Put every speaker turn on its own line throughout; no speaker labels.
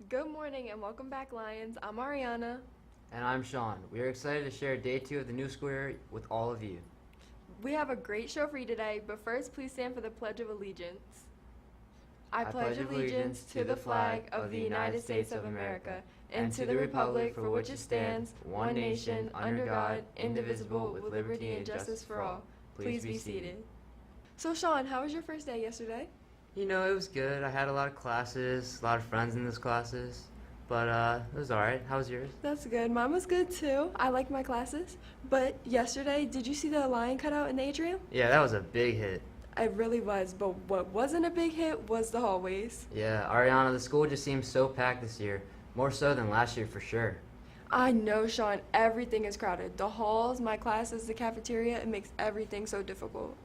Good morning and welcome back, Lions. I'm Ariana.
And I'm Sean. We are excited to share day 2 of the new school year with all of you.
We have a great show for you today, but first, please stand for the Pledge of Allegiance. I pledge allegiance to the flag of the United States of America and to the republic for which it stands, one nation, under God, indivisible, with liberty and justice for all. Please be seated. So, Sean, how was your first day yesterday?
You know, it was good. I had a lot of classes, a lot of friends in those classes, but it was alright. How was yours?
That's good. Mine was good too. I liked my classes. But yesterday, did you see the lion cutout in the atrium?
Yeah, that was a big hit.
It really was, but what wasn't a big hit was the hallways.
Yeah, Ariana, the school just seems so packed this year, more so than last year for sure.
I know, Sean, everything is crowded. The halls, my classes, the cafeteria, it makes everything so difficult.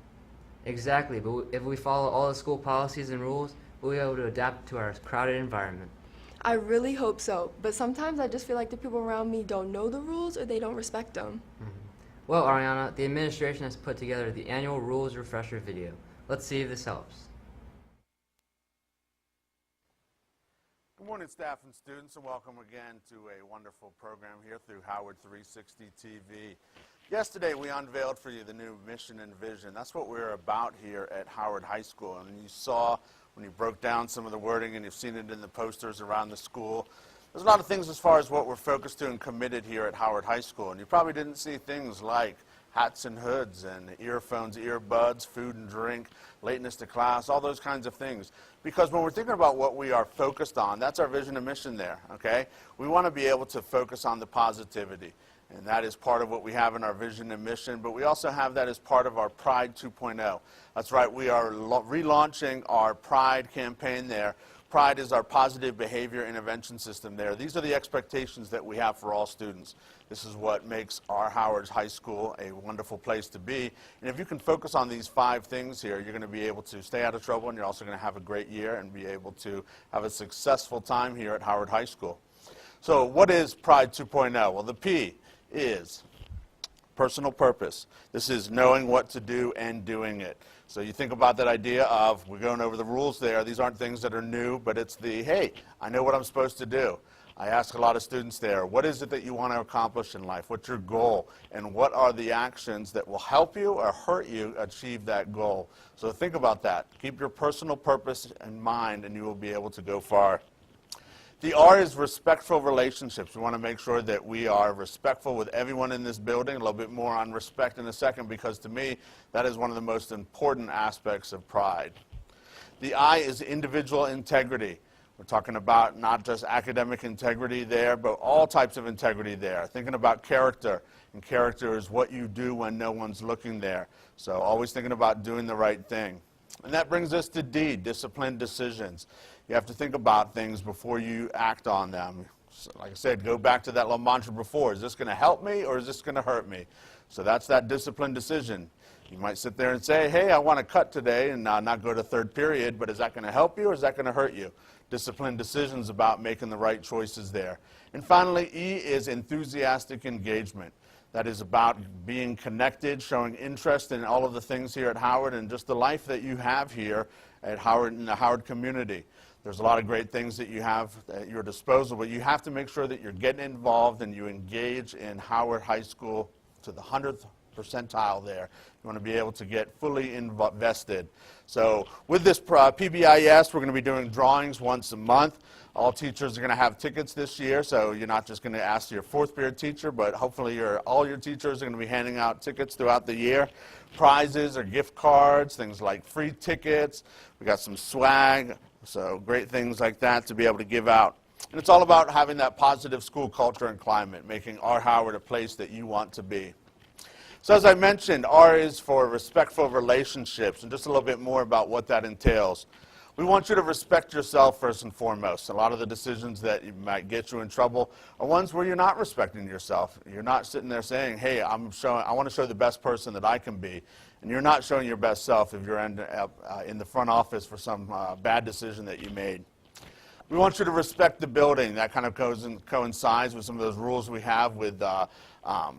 Exactly, but if we follow all the school policies and rules, we'll be able to adapt to our crowded environment.
I really hope so, but sometimes I just feel like the people around me don't know the rules or they don't respect them.
Well, Ariana, the administration has put together the annual rules refresher video. Let's see if this helps.
Good morning, staff and students, and welcome again to a wonderful program here through Howard 360 TV. Yesterday, we unveiled for you the new mission and vision. That's what we're about here at Howard High School. And you saw when you broke down some of the wording, and you've seen it in the posters around the school. There's a lot of things as far as what we're focused to and committed here at Howard High School. And you probably didn't see things like hats and hoods and earphones, earbuds, food and drink, lateness to class, all those kinds of things. Because when we're thinking about what we are focused on, that's our vision and mission there, okay? We want to be able to focus on the positivity. And that is part of what we have in our vision and mission, but we also have that as part of our Pride 2.0. That's right, we are relaunching our Pride campaign there. Pride is our positive behavior intervention system there. These are the expectations that we have for all students. This is what makes our Howard High School a wonderful place to be. And if you can focus on these 5 things here, you're going to be able to stay out of trouble, and you're also going to have a great year and be able to have a successful time here at Howard High School. So what is Pride 2.0? Well, the P is personal purpose. This is knowing what to do and doing it. So you think about that idea of, we're going over the rules there. These aren't things that are new, but it's the, hey, I know what I'm supposed to do. I ask a lot of students there, what is it that you want to accomplish in life? What's your goal? And what are the actions that will help you or hurt you achieve that goal? So think about that. Keep your personal purpose in mind, and you will be able to go far. The R is respectful relationships. We want to make sure that we are respectful with everyone in this building. A little bit more on respect in a second, because to me, that is one of the most important aspects of Pride. The I is individual integrity. We're talking about not just academic integrity there, but all types of integrity there. Thinking about character, and character is what you do when no one's looking there. So always thinking about doing the right thing. And that brings us to D, disciplined decisions. You have to think about things before you act on them. So like I said, go back to that little mantra before. Is this going to help me or is this going to hurt me? So that's that disciplined decision. You might sit there and say, hey, I want to cut today and not go to third period, but is that going to help you or is that going to hurt you? Disciplined decisions about making the right choices there. And finally, E is enthusiastic engagement. That is about being connected, showing interest in all of the things here at Howard and just the life that you have here at Howard, in the Howard community. There's a lot of great things that you have at your disposal, but you have to make sure that you're getting involved and you engage in Howard High School to the 100th percentile there. You want to be able to get fully invested. So with this PBIS, we're going to be doing drawings once a month. All teachers are going to have tickets this year, so you're not just going to ask your 4th period teacher, but hopefully all your teachers are going to be handing out tickets throughout the year. Prizes or gift cards, things like free tickets. We got some swag, so great things like that to be able to give out. And it's all about having that positive school culture and climate, making our Howard a place that you want to be. So as I mentioned, R is for respectful relationships, and just a little bit more about what that entails. We want you to respect yourself first and foremost. A lot of the decisions that might get you in trouble are ones where you're not respecting yourself. You're not sitting there saying, hey, I want to show the best person that I can be. And you're not showing your best self if you're in the front office for some bad decision that you made. We want you to respect the building. That kind of coincides with some of those rules we have with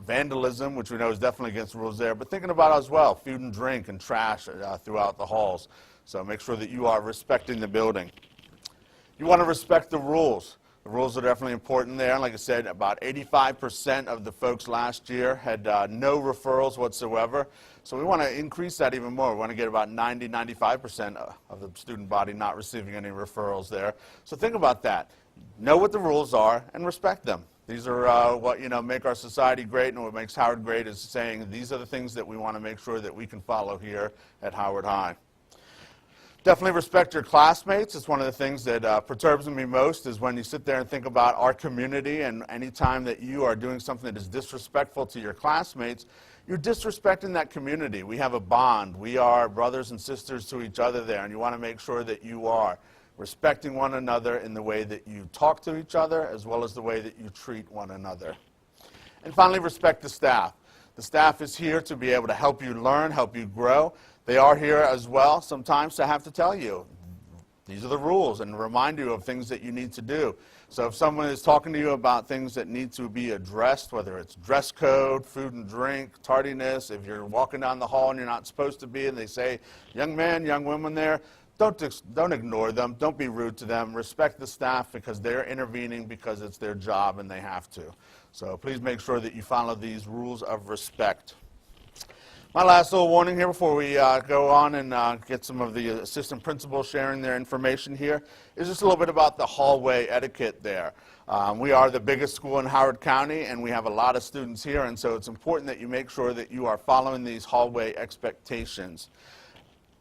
vandalism, which we know is definitely against the rules there. But thinking about as well, food and drink and trash throughout the halls. So make sure that you are respecting the building. You want to respect the rules. The rules are definitely important there. Like I said, about 85% of the folks last year had no referrals whatsoever. So we want to increase that even more. We want to get about 95% of the student body not receiving any referrals there. So think about that. Know what the rules are and respect them. These are what make our society great, and what makes Howard great is saying these are the things that we want to make sure that we can follow here at Howard High. Definitely respect your classmates. It's one of the things that perturbs me most is when you sit there and think about our community, and any time that you are doing something that is disrespectful to your classmates, you're disrespecting that community. We have a bond. We are brothers and sisters to each other there, and you want to make sure that you are respecting one another in the way that you talk to each other as well as the way that you treat one another. And finally, respect the staff. The staff is here to be able to help you learn, help you grow. They are here as well sometimes to have to tell you, these are the rules, and remind you of things that you need to do. So if someone is talking to you about things that need to be addressed, whether it's dress code, food and drink, tardiness, if you're walking down the hall and you're not supposed to be, and they say, young man, young woman there, don't ignore them. Don't be rude to them. Respect the staff because they're intervening because it's their job and they have to. So please make sure that you follow these rules of respect. My last little warning here before we go on and get some of the assistant principals sharing their information here is just a little bit about the hallway etiquette there. We are the biggest school in Howard County, and we have a lot of students here, and so it's important that you make sure that you are following these hallway expectations.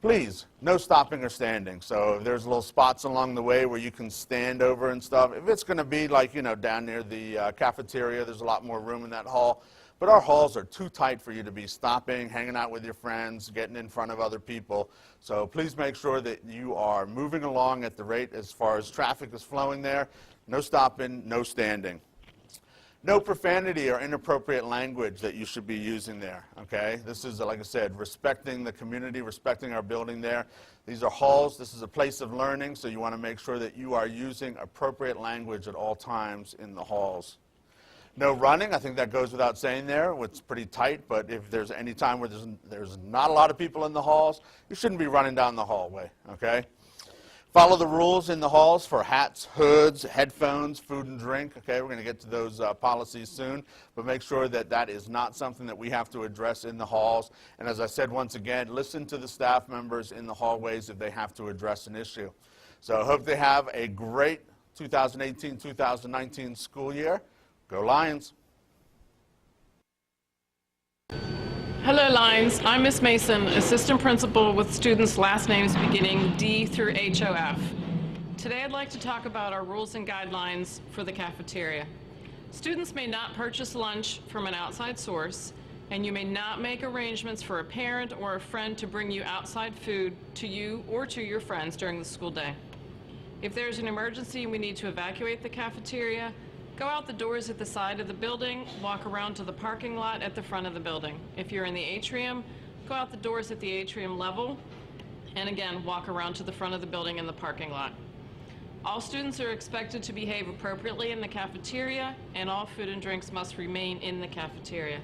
Please, no stopping or standing. So if there's little spots along the way where you can stand over and stuff, if it's going to be like, down near the cafeteria, there's a lot more room in that hall. But our halls are too tight for you to be stopping, hanging out with your friends, getting in front of other people. So please make sure that you are moving along at the rate as far as traffic is flowing there. No stopping, no standing. No profanity or inappropriate language that you should be using there, okay? This is, like I said, respecting the community, respecting our building there. These are halls. This is a place of learning, so you want to make sure that you are using appropriate language at all times in the halls. No running. I think that goes without saying there. It's pretty tight, but if there's any time where there's not a lot of people in the halls, you shouldn't be running down the hallway, okay? Follow the rules in the halls for hats, hoods, headphones, food and drink. Okay, we're going to get to those policies soon, but make sure that that is not something that we have to address in the halls. And as I said once again, listen to the staff members in the hallways if they have to address an issue. So I hope they have a great 2018-2019 school year. Go Lions.
Hello, Lions. I'm Miss Mason, assistant principal with students' last names beginning D through HOF. Today I'd like to talk about our rules and guidelines for the cafeteria. Students may not purchase lunch from an outside source, and you may not make arrangements for a parent or a friend to bring you outside food to you or to your friends during the school day. If there's an emergency and we need to evacuate the cafeteria, go out the doors at the side of the building, walk around to the parking lot at the front of the building. If you're in the atrium, go out the doors at the atrium level, and again, walk around to the front of the building in the parking lot. All students are expected to behave appropriately in the cafeteria, and all food and drinks must remain in the cafeteria.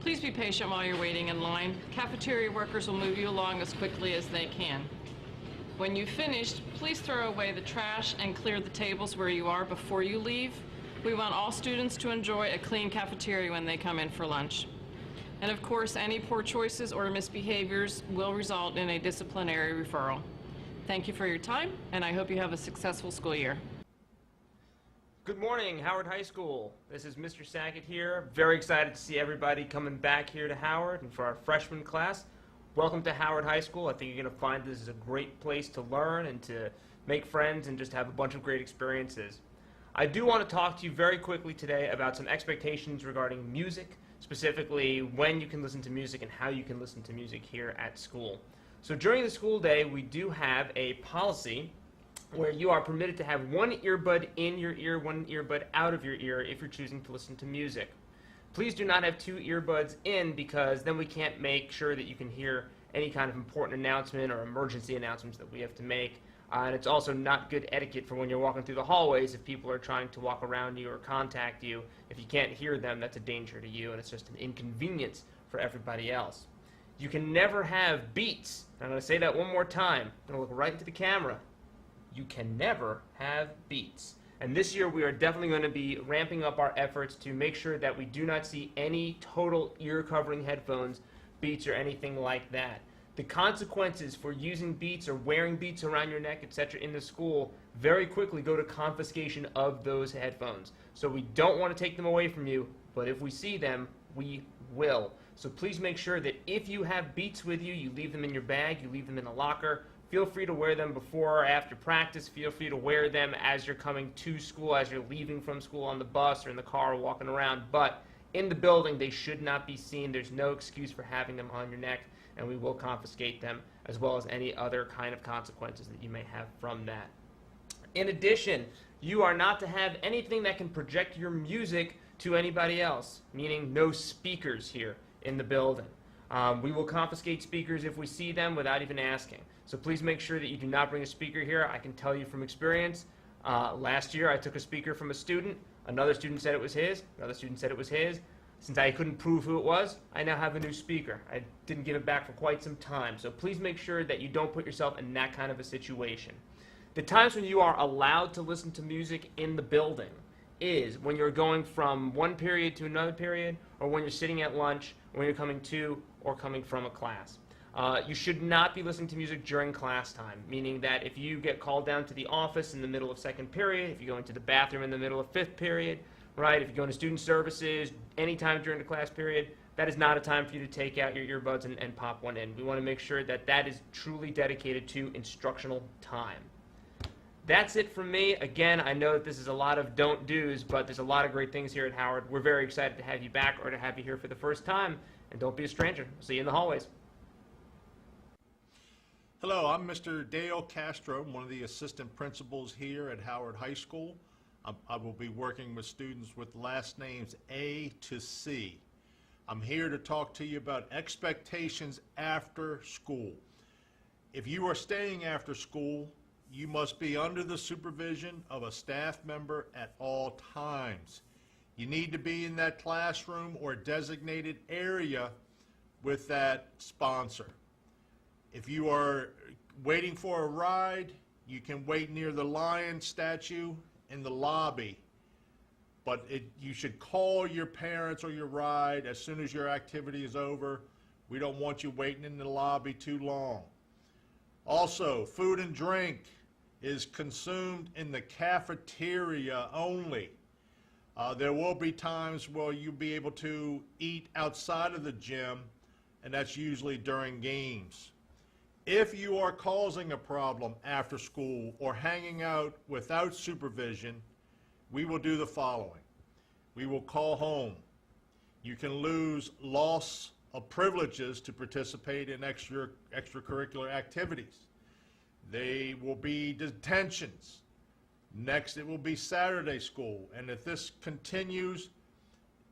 Please be patient while you're waiting in line. Cafeteria workers will move you along as quickly as they can. When you've finished, please throw away the trash and clear the tables where you are before you leave. We want all students to enjoy a clean cafeteria when they come in for lunch. And of course, any poor choices or misbehaviors will result in a disciplinary referral. Thank you for your time, and I hope you have a successful school year.
Good morning, Howard High School. This is Mr. Sackett here. Very excited to see everybody coming back here to Howard, and for our freshman class, welcome to Howard High School. I think you're going to find this is a great place to learn and to make friends and just have a bunch of great experiences. I do want to talk to you very quickly today about some expectations regarding music, specifically when you can listen to music and how you can listen to music here at school. So during the school day, we do have a policy where you are permitted to have one earbud in your ear, one earbud out of your ear if you're choosing to listen to music. Please do not have two earbuds in, because then we can't make sure that you can hear any kind of important announcement or emergency announcements that we have to make. And it's also not good etiquette for when you're walking through the hallways if people are trying to walk around you or contact you. If you can't hear them, that's a danger to you, and it's just an inconvenience for everybody else. You can never have beats. I'm going to say that one more time. I'm going to look right into the camera. You can never have beats. And this year we are definitely going to be ramping up our efforts to make sure that we do not see any total ear covering headphones, Beats, or anything like that. The consequences for using Beats or wearing Beats around your neck, etc. in the school very quickly go to confiscation of those headphones. So we don't want to take them away from you, but if we see them, we will. So please make sure that if you have Beats with you, you leave them in your bag, you leave them in the locker. Feel free to wear them before or after practice. Feel free to wear them as you're coming to school, as you're leaving from school on the bus or in the car or walking around. But in the building, they should not be seen. There's no excuse for having them on your neck, and we will confiscate them, as well as any other kind of consequences that you may have from that. In addition, you are not to have anything that can project your music to anybody else, meaning no speakers here in the building. We will confiscate speakers if we see them without even asking. So please make sure that you do not bring a speaker here. I can tell you from experience, last year I took a speaker from a student. Another student said it was his. Another student said it was his. Since I couldn't prove who it was, I now have a new speaker. I didn't give it back for quite some time. So please make sure that you don't put yourself in that kind of a situation. The times when you are allowed to listen to music in the building is when you're going from one period to another period, or when you're sitting at lunch, or when you're coming to or coming from a class. You should not be listening to music during class time, meaning that if you get called down to the office in the middle of second period, if you go into the bathroom in the middle of fifth period, right, if you go into student services anytime during the class period, that is not a time for you to take out your earbuds and pop one in. We want to make sure that that is truly dedicated to instructional time. That's it from me. Again, I know that this is a lot of don't do's, but there's a lot of great things here at Howard. We're very excited to have you back or to have you here for the first time. And don't be a stranger. See you in the hallways.
Hello, I'm Mr. Dale Castro, one of the assistant principals here at Howard High School. I will be working with students with last names A to C. I'm here to talk to you about expectations after school. If you are staying after school, you must be under the supervision of a staff member at all times. You need to be in that classroom or designated area with that sponsor. If you are waiting for a ride, you can wait near the lion statue in the lobby. But you should call your parents or your ride as soon as your activity is over. We don't want you waiting in the lobby too long. Also, food and drink is consumed in the cafeteria only. There will be times where you'll be able to eat outside of the gym, and that's usually during games. If you are causing a problem after school or hanging out without supervision, we will do the following. We will call home. You can lose loss of privileges to participate in extracurricular activities. They will be detentions. Next, it will be Saturday school. And if this continues,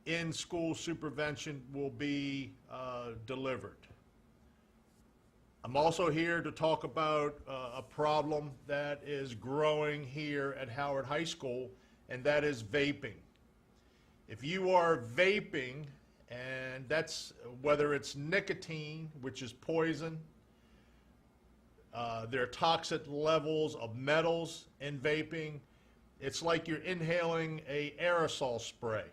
in-school supervision will be delivered. I'm also here to talk about a problem that is growing here at Howard High School, and that is vaping. If you are vaping, and that's whether it's nicotine, which is poison, there are toxic levels of metals in vaping. It's like you're inhaling an aerosol spray.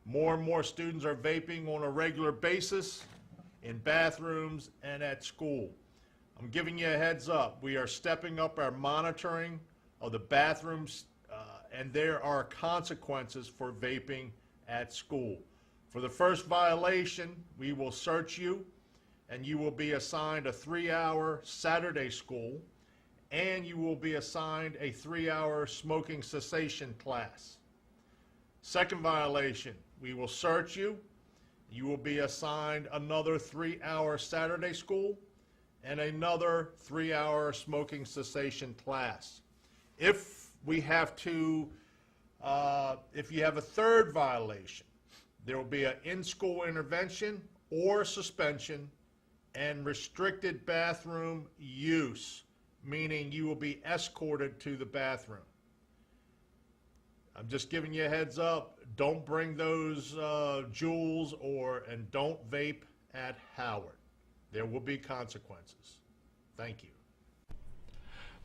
More and more students are vaping on a regular basis in bathrooms and at school. I'm giving you a heads up. We are stepping up our monitoring of the bathrooms, and there are consequences for vaping at school. For the first violation, we will search you, and you will be assigned a 3-hour Saturday school, and you will be assigned a 3-hour smoking cessation class. Second violation, we will search you. You will be assigned another 3-hour Saturday school and another 3-hour smoking cessation class. If we have to, if you have a third violation, there will be an in-school intervention or suspension and restricted bathroom use, meaning you will be escorted to the bathroom. I'm just giving you a heads up. Don't bring those jewels and don't vape at Howard. There will be consequences. Thank you.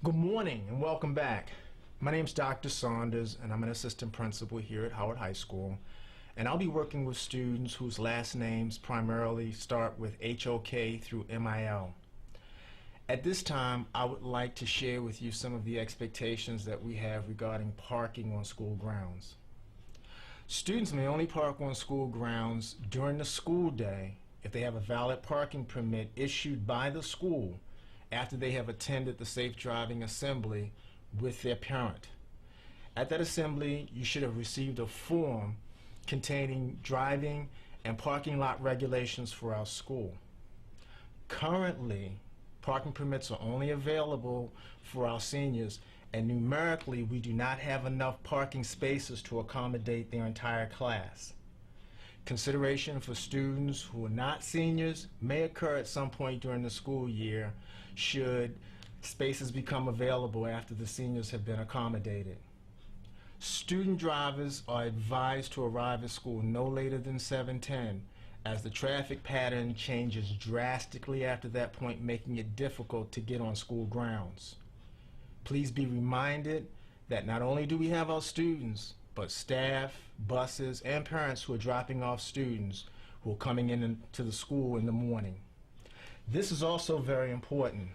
Good morning and welcome back. My name's Dr. Saunders, and I'm an assistant principal here at Howard High School. And I'll be working with students whose last names primarily start with HOK through MIL. At this time, I would like to share with you some of the expectations that we have regarding parking on school grounds. Students may only park on school grounds during the school day if they have a valid parking permit issued by the school after they have attended the Safe Driving Assembly with their parent. At that assembly, you should have received a form containing driving and parking lot regulations for our school. Currently, parking permits are only available for our seniors, and numerically we do not have enough parking spaces to accommodate their entire class. Consideration for students who are not seniors may occur at some point during the school year should spaces become available after the seniors have been accommodated. Student drivers are advised to arrive at school no later than 7:10, as the traffic pattern changes drastically after that point, making it difficult to get on school grounds. Please be reminded that not only do we have our students, but staff, buses, and parents who are dropping off students who are coming into the school in the morning. This is also very important.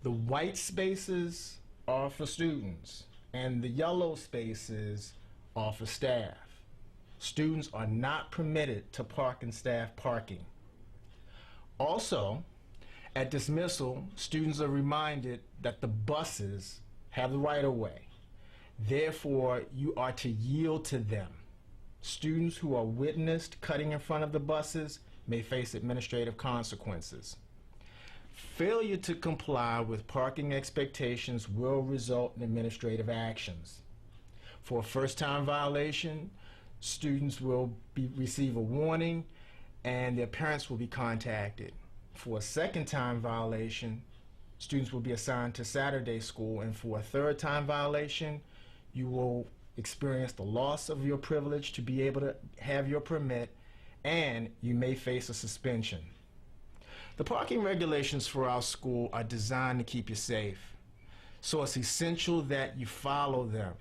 The white spaces are for students, and the yellow spaces are for staff. Students are not permitted to park in staff parking. Also, at dismissal, students are reminded that the buses have the right-of-way. Therefore, you are to yield to them. Students who are witnessed cutting in front of the buses may face administrative consequences. Failure to comply with parking expectations will result in administrative actions. For a first-time violation, students will receive a warning and their parents will be contacted. For a second-time violation, students will be assigned to Saturday school, and for a third-time violation, you will experience the loss of your privilege to be able to have your permit, and you may face a suspension. The parking regulations for our school are designed to keep you safe, so it's essential that you follow them.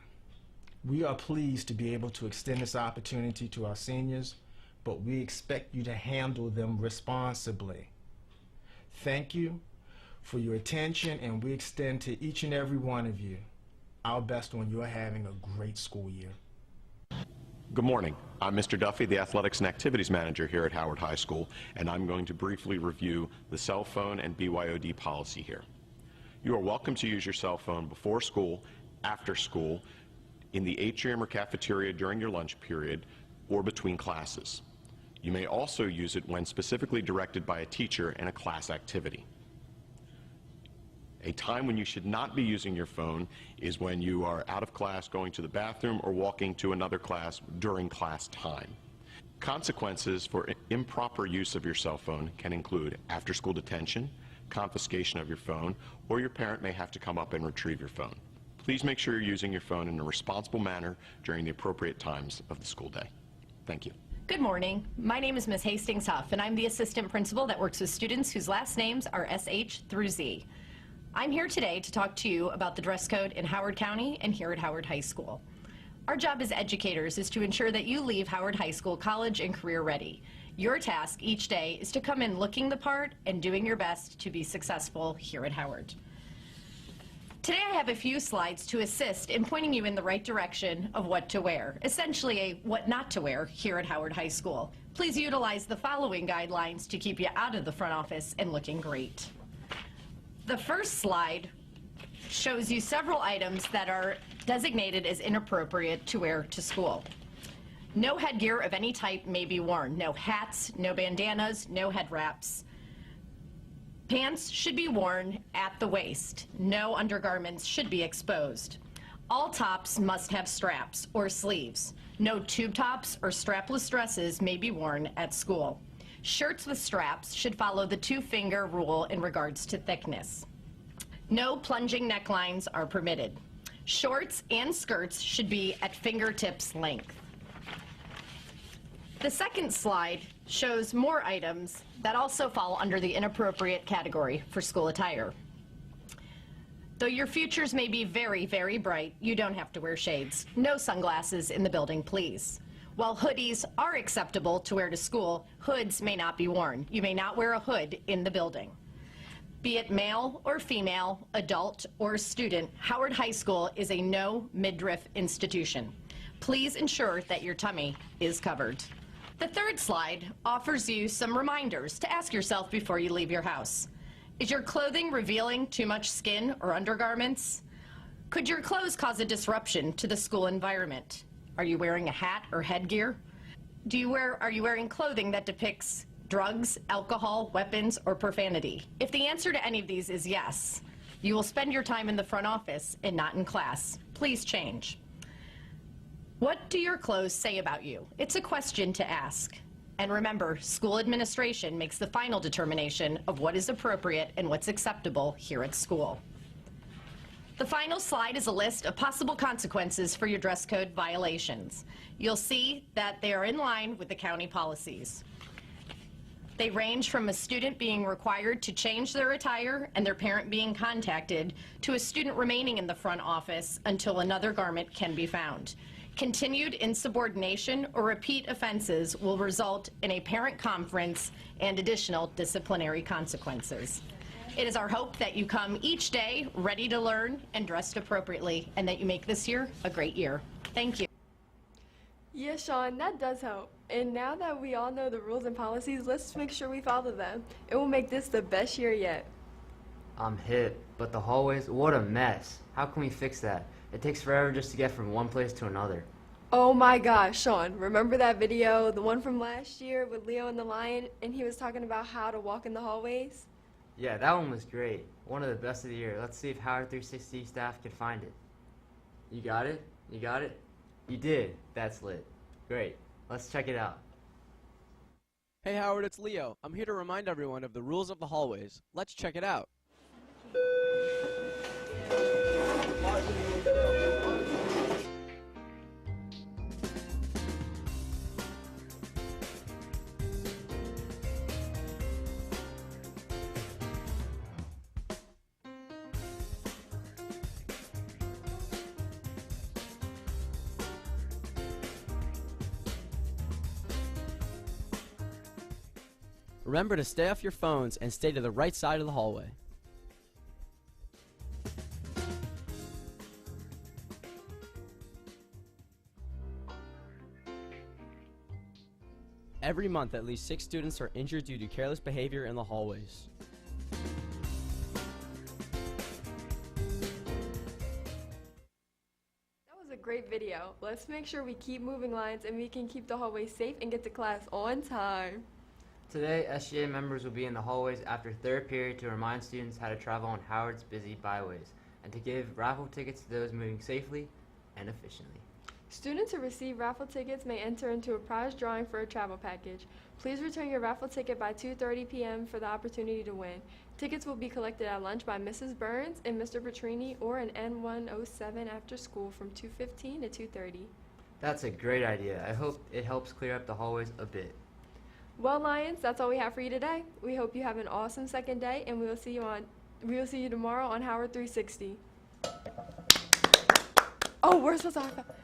We are pleased to be able to extend this opportunity to our seniors, but we expect you to handle them responsibly. Thank you for your attention, and we extend to each and every one of you our best when you are having a great school year.
Good morning. I'm Mr. Duffy, the Athletics and Activities Manager here at Howard High School, and I'm going to briefly review the cell phone and BYOD policy here. You are welcome to use your cell phone before school, after school, in the atrium or cafeteria during your lunch period, or between classes. You may also use it when specifically directed by a teacher in a class activity. A time when you should not be using your phone is when you are out of class, going to the bathroom, or walking to another class during class time. Consequences for improper use of your cell phone can include after-school detention, confiscation of your phone, or your parent may have to come up and retrieve your phone. Please make sure you're using your phone in a responsible manner during the appropriate times of the school day. Thank you.
Good morning. My name is Ms. Hastings Huff, and I'm the assistant principal that works with students whose last names are SH through Z. I'm here today to talk to you about the dress code in Howard County and here at Howard High School. Our job as educators is to ensure that you leave Howard High School college and career ready. Your task each day is to come in looking the part and doing your best to be successful here at Howard. Today I have a few slides to assist in pointing you in the right direction of what to wear, essentially a what not to wear here at Howard High School. Please utilize the following guidelines to keep you out of the front office and looking great. The first slide shows you several items that are designated as inappropriate to wear to school. No headgear of any type may be worn. No hats, no bandanas, no head wraps. Pants should be worn at the waist. No undergarments should be exposed. All tops must have straps or sleeves. No tube tops or strapless dresses may be worn at school. Shirts with straps should follow the 2-finger rule in regards to thickness. No plunging necklines are permitted. Shorts and skirts should be at fingertips length. The second slide shows more items that also fall under the inappropriate category for school attire. Though your futures may be very, very bright, you don't have to wear shades. No sunglasses in the building, please. While hoodies are acceptable to wear to school, hoods may not be worn. You may not wear a hood in the building. Be it male or female, adult or student, Howard High School is a no midriff institution. Please ensure that your tummy is covered. The third slide offers you some reminders to ask yourself before you leave your house. Is your clothing revealing too much skin or undergarments? Could your clothes cause a disruption to the school environment? Are you wearing a hat or headgear? Are you wearing clothing that depicts drugs, alcohol, weapons, or profanity? If the answer to any of these is yes, you will spend your time in the front office and not in class. Please change. What do your clothes say about you? It's a question to ask. And remember, school administration makes the final determination of what is appropriate and what's acceptable here at school. The final slide is a list of possible consequences for your dress code violations. You'll see that they are in line with the county policies. They range from a student being required to change their attire and their parent being contacted to a student remaining in the front office until another garment can be found. Continued insubordination or repeat offenses will result in a parent conference and additional disciplinary consequences. It is our hope that you come each day ready to learn and dressed appropriately, and that you make this year a great year. Thank you.
Yeah, Sean, that does help. And now that we all know the rules and policies, let's make sure we follow them. It will make this the best year yet.
I'm hip, but the hallways, what a mess. How can we fix that? It takes forever just to get from one place to another.
Oh my gosh, Sean, remember that video, the one from last year with Leo and the lion, and he was talking about how to walk in the hallways?
Yeah, that one was great. One of the best of the year. Let's see if Howard 360 staff can find it. You got it? You got it? You did. That's lit. Great. Let's check it out.
Hey Howard, it's Leo. I'm here to remind everyone of the rules of the hallways. Let's check it out. Remember to stay off your phones and stay to the right side of the hallway. Every month, at least 6 students are injured due to careless behavior in the hallways.
That was a great video. Let's make sure we keep moving lines and we can keep the hallway safe and get to class on time.
Today, SGA members will be in the hallways after third period to remind students how to travel on Howard's busy byways and to give raffle tickets to those moving safely and efficiently.
Students who receive raffle tickets may enter into a prize drawing for a travel package. Please return your raffle ticket by 2:30 p.m. for the opportunity to win. Tickets will be collected at lunch by Mrs. Burns and Mr. Petrini or an N107 after school from 2:15 to 2:30.
That's a great idea. I hope it helps clear up the hallways a bit.
Well, Lions, that's all we have for you today. We hope you have an awesome second day, and we will see you tomorrow on Howard 360. Oh, we're supposed to talk about